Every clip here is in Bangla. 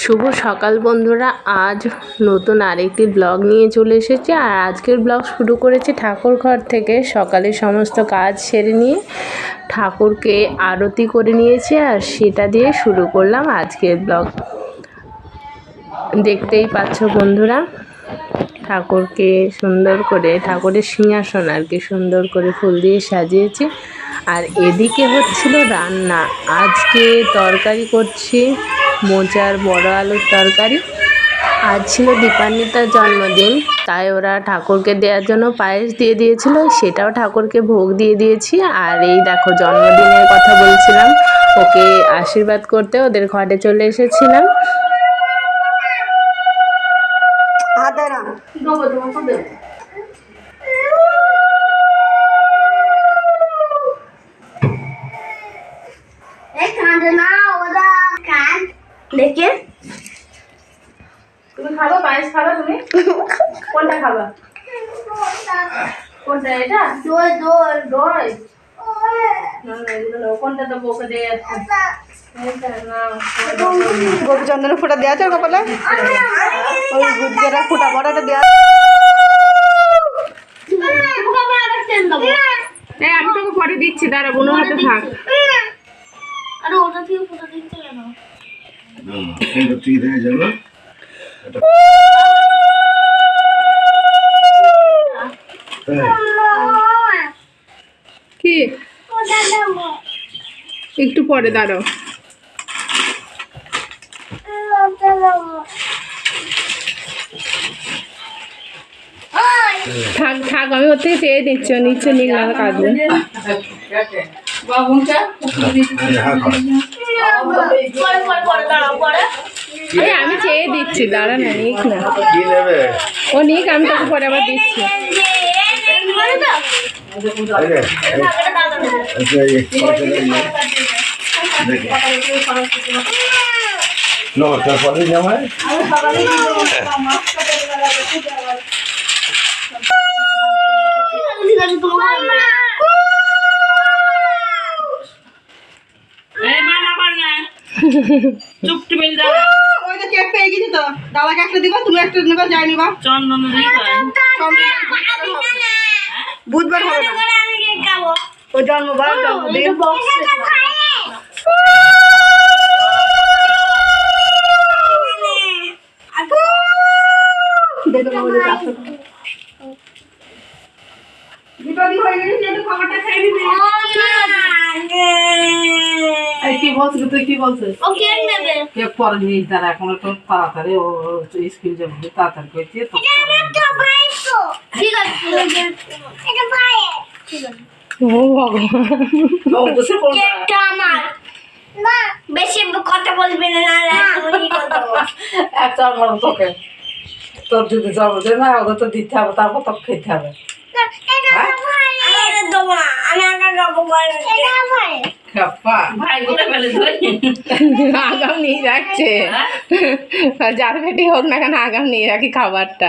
শুভ সকাল বন্ধুরা, আজ নতুন আরেকটি ব্লগ নিয়ে চলে এসেছি। আর আজকের ব্লগ শুরু করেছি ঠাকুর ঘর থেকে। সকালে সমস্ত কাজ সেরে নিয়ে ঠাকুরকে আরতি করে নিয়েছি, আর সেটা দিয়ে শুরু করলাম আজকের ব্লগ। দেখতেই পাচ্ছ বন্ধুরা, ঠাকুরকে সুন্দর করে, ঠাকুরের সিংহাসন আর কি সুন্দর করে ফুল দিয়ে সাজিয়েছি। আর এদিকে হচ্ছিল রান্না। আজকে তরকারি করছি, মোচার বড় আলুর তরকারি। আজ ছিল দীপান্বিতার জন্মদিন, তাই ওরা ঠাকুরকে দেওয়ার জন্য পায়েস দিয়ে দিয়েছিল, সেটাও ঠাকুরকে ভোগ দিয়ে দিয়েছি। আর এই দেখো, জন্মদিনের কথা বলছিলাম, ওকে আশীর্বাদ করতে ওদের ঘরে চলে এসেছিলাম। দেখে তুমি খাবো, পায়েস খাবা তুমি? কোনটা খাবা? কোনটা? এটা দই দই দই কোনটা? তো বকে দিয়ে গোপীচন্দনের ফোঁটা দেওয়া আছে কপালে, ওই গুজরাটা ফোঁটা বড়টা দেওয়া। আমি তোকে পরে দিচ্ছি, দাঁড়া, বোনের হাতে থাক। আরে ওটা থেকে ফোঁটা দিচ্ছে কেন? কি একটু পরে দাঁড়াও। থাক থাক, আমি ওর থেকে চেয়ে দিচ্ছি, নিচে নিলাম কাঁদবে। আমি চেয়ে দিচ্ছি, দাঁড়া না, নিক না, ও নিক, আমি তোকে পরে আবার দিচ্ছি। দাদাকে একটা দিবা, তুমি একটা নিবা, যাই নিবা। বুধবার হবে না, ওই জন্মবার জন্মদিন। কি বলছিস তুই? কি বলছিস? পরে নিস, দাঁড়া, এখন তো তাড়াতাড়ি ও স্কুল যাবে, তাড়াতাড়ি করছি তো। ও ভগবান, বেশি কথা বলবে না, একটা আমার তোকে তোর যদি জন্মদিন না, ওদের তো দিতে হবে, তারপর তো খেতে হবে। আগাম নিয়ে রাখছে, যার পেটি হোক না কেন, আগাম নিয়ে রাখি খাবারটা।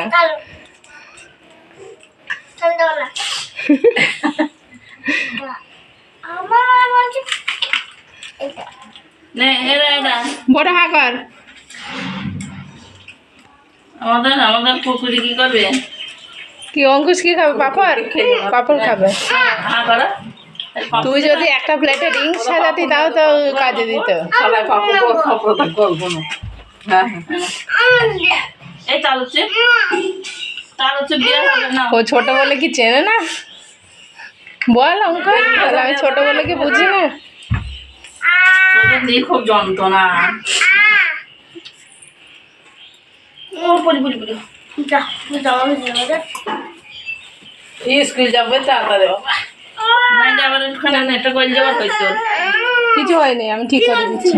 বড় হাকার আমাদের আমাদের পুকুরি কি করবে? কি অঙ্কুশ কি খাবে? পাপড়, পাপড় খাবে। তুই যদি একটা প্লেটে রিং সাজাতি, তাও তো কাজে দিত। ও ছোট বলে কি চেনে না? বল অঙ্কুশ, আমি ছোট বলে কি বুঝি না? খুব যন্ত্রণা। স্কুল যাবে তাড়াতাড়ি। কিছু হয়নি, আমি ঠিক করে দিচ্ছি।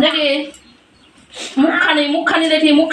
দেখি মুখখানি দেখি, মুখ